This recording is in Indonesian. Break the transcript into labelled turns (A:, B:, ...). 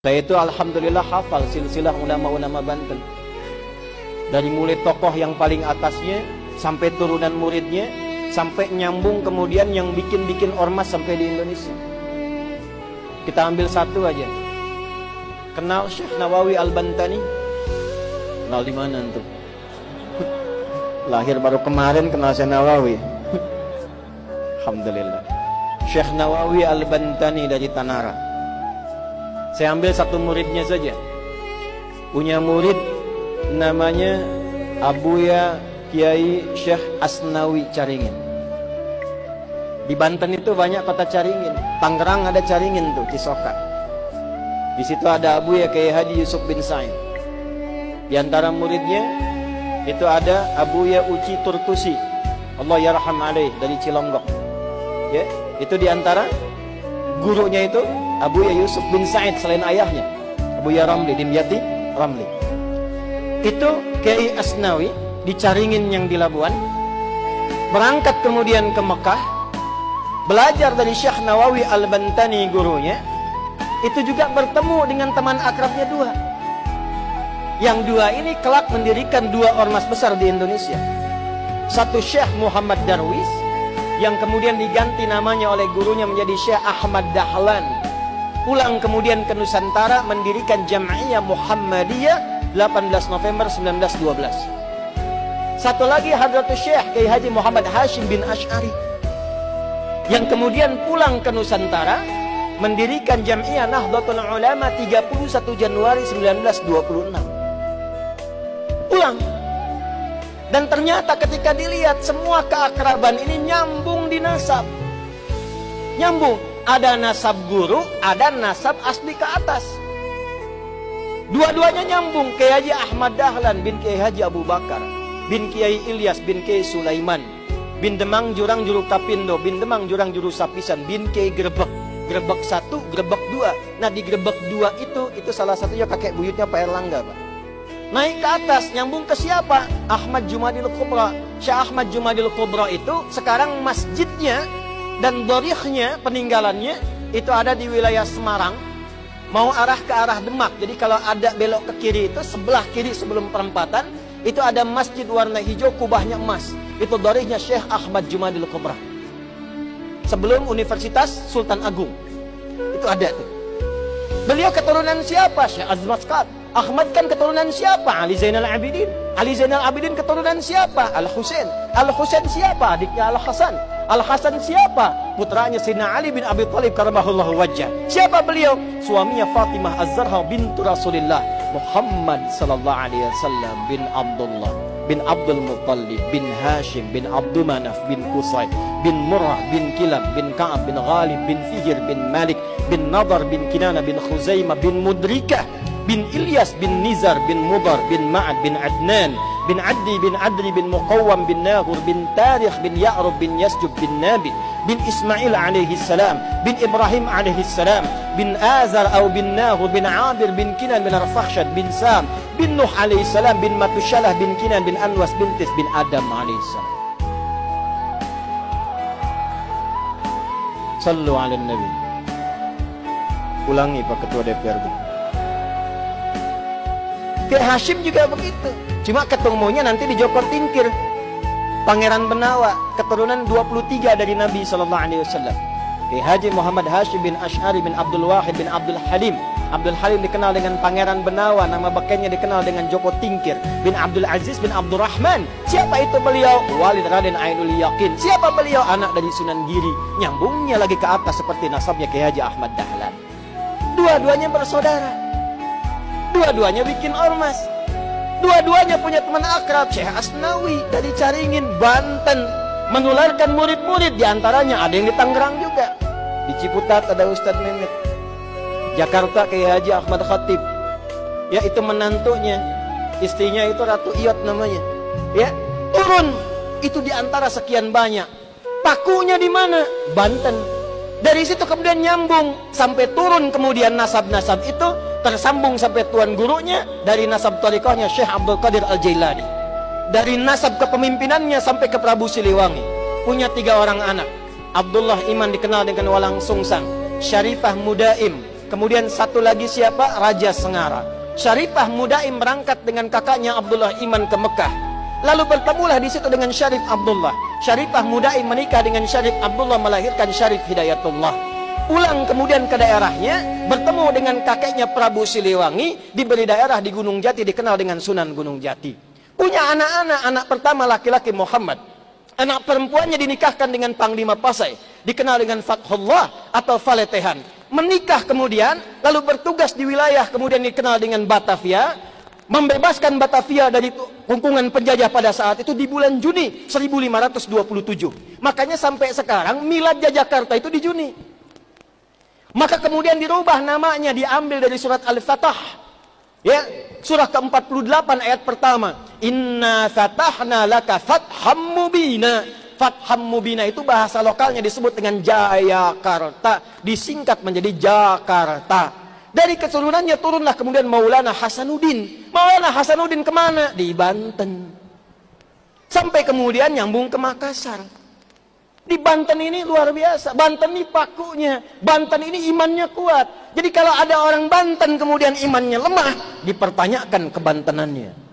A: Saya itu alhamdulillah hafal silsilah ulama-ulama Banten. Dari mulai tokoh yang paling atasnya, sampai turunan muridnya, sampai nyambung kemudian yang bikin-bikin ormas sampai di Indonesia. Kita ambil satu aja. Kenal Syekh Nawawi Al-Bantani? Kenal di mana tuh? Lahir baru kemarin kenal Syekh Nawawi. Alhamdulillah. Syekh Nawawi Al-Bantani dari Tanara. Saya ambil satu muridnya saja. Punya murid namanya Abuya Kiai Syekh Asnawi Caringin. Di Banten itu banyak kota Caringin. Tangerang ada Caringin tuh, Cisoka. Di situ ada Abuya Kiai Haji Yusuf bin Sa'id. Di antara muridnya itu ada Abuya Uci Turtusi, Allah yarham alaih, dari Cilonggok. Ya, itu di antara gurunya itu Abuya Yusuf bin Sa'id selain ayahnya, Abuya Ramli, Dimyati Ramli. Itu Kiai Asnawi di Caringin yang di Labuan. Berangkat kemudian ke Mekah, belajar dari Syekh Nawawi Al-Bantani gurunya. Itu juga bertemu dengan teman akrabnya dua. Yang dua ini kelak mendirikan dua ormas besar di Indonesia. Satu Syekh Muhammad Darwis, yang kemudian diganti namanya oleh gurunya menjadi Syekh Ahmad Dahlan. Pulang kemudian ke Nusantara mendirikan Jam'iyah Muhammadiyah 18 November 1912. Satu lagi Hadratus Syekh Kiai Haji Muhammad Hashim bin Asy'ari, yang kemudian pulang ke Nusantara mendirikan Jam'iyah Nahdlatul Ulama 31 Januari 1926. Pulang. Dan ternyata ketika dilihat semua keakraban ini nyambung di nasab. Nyambung. Ada nasab guru, ada nasab asli ke atas. Dua-duanya nyambung. Kiai Haji Ahmad Dahlan bin Kiai Haji Abu Bakar, bin Kiai Ilyas bin Kiai Sulaiman, bin Demang Jurang Juru Kapindo, bin Demang Jurang Juru Sapisan, bin Kiai Grebek. Grebek 1, Grebek 2. Nah di Grebek 2 itu salah satunya kakek buyutnya Pak Erlangga, Pak. Naik ke atas, nyambung ke siapa? Ahmad Jumadil Kubra. Syekh Ahmad Jumadil Kubra itu sekarang masjidnya dan dhorihnya, peninggalannya itu ada di wilayah Semarang, mau arah ke arah Demak. Jadi kalau ada belok ke kiri itu sebelah kiri sebelum perempatan itu ada masjid warna hijau, kubahnya emas. Itu dhorihnya Syekh Ahmad Jumadil Kubra. Sebelum Universitas Sultan Agung itu ada tuh. Beliau keturunan siapa? Syekh Azmaskat. Ahmad kan keturunan siapa? Ali Zainal Abidin. Ali Zainal Abidin keturunan siapa? Al-Husain. Al-Husain siapa? Adiknya Al-Hasan. Al-Hasan siapa? Putranya Sayyidina Ali bin Abi Thalib karamahullahu wajhah. Siapa beliau? Suaminya Fatimah Az-Zahra bintu Rasulillah Muhammad sallallahu alaihi wasallam bin Abdullah bin Abdul Muttalib bin Hashim bin Abdul Manaf bin Qusay bin Murrah bin Kilab bin Ka'ab bin Ghalib bin Fihir bin Malik bin Nadar bin Kinana bin Khuzaimah bin Mudrikah bin Ilyas bin Nizar bin Mudar bin Ma'ad bin Adnan bin Addi bin Adri bin Muqawwam bin Nahur bin Tarikh bin Ya'rub bin Yasjub bin Nabi bin Ismail alaihi salam bin Ibrahim alaihi salam bin Azar atau bin Nahur bin Abir bin Kinan bin Arfakhshad bin Sam bin Nuh alaihi salam bin Matushalah bin Kinan bin Anwas bin Tis bin Adam alaihi salam. Sallu ala Nabi. Ulangi Pak Ketua DPRD. Kiai Hashim juga begitu. Cuma ketemunya nanti di Joko Tingkir, Pangeran Benawa, keturunan 23 dari Nabi SAW. Kiai Haji Muhammad Hashim bin Asy'ari bin Abdul Wahid bin Abdul Halim. Abdul Halim dikenal dengan Pangeran Benawa, nama bekennya dikenal dengan Joko Tingkir bin Abdul Aziz bin Abdul Rahman. Siapa itu beliau? Walid Raden Ainul Yakin. Siapa beliau? Anak dari Sunan Giri. Nyambungnya lagi ke atas seperti nasabnya Kiai Haji Ahmad Dahlan. Dua-duanya bersaudara. Dua-duanya bikin ormas. Dua-duanya punya teman akrab, Syekh Asnawi dari Caringin, Banten. Menularkan murid-murid, diantaranya ada yang di Tangerang juga. Di Ciputat ada Ustadz Mehmet. Jakarta Kiai Haji Ahmad Khatib. Ya itu menantunya. Istrinya itu Ratu Iyot namanya. Ya, turun. Itu diantara sekian banyak. Pakunya di mana? Banten. Dari situ kemudian nyambung sampai turun kemudian nasab-nasab itu tersambung sampai tuan gurunya dari nasab tariqahnya Syekh Abdul Qadir Al-Jailani. Dari nasab kepemimpinannya sampai ke Prabu Siliwangi. Punya 3 orang anak. Abdullah Iman dikenal dengan Walang Sungsang, Syarifah Mudaim, Kemudian satu lagi siapa? Raja Sengara. Syarifah Mudaim berangkat dengan kakaknya Abdullah Iman ke Mekah. Lalu bertemulah di situ dengan Syarif Abdullah. Syarifah Mudaim menikah dengan Syarif Abdullah, melahirkan Syarif Hidayatullah. Pulang kemudian ke daerahnya, bertemu dengan kakeknya Prabu Siliwangi, diberi daerah di Gunung Jati, dikenal dengan Sunan Gunung Jati. Punya anak-anak, anak pertama laki-laki Muhammad. Anak perempuannya dinikahkan dengan Panglima Pasai, dikenal dengan Fathullah atau Faletehan. Menikah kemudian, lalu bertugas di wilayah kemudian dikenal dengan Batavia, membebaskan Batavia dari kungkungan penjajah pada saat itu di bulan Juni 1527. Makanya sampai sekarang milad Jakarta itu di Juni. Maka kemudian dirubah namanya, diambil dari surat Al-Fatah. Ya, surah ke-48 ayat pertama. Inna fatahna laka fatham mubina. Fatham mubina itu bahasa lokalnya disebut dengan Jayakarta, disingkat menjadi Jakarta. Dari keturunannya turunlah kemudian Maulana Hasanuddin. Maulana Hasanuddin kemana? Di Banten. Sampai kemudian nyambung ke Makassar. Di Banten ini luar biasa. Banten ini pakunya. Banten ini imannya kuat. Jadi kalau ada orang Banten kemudian imannya lemah, dipertanyakan kebantenannya.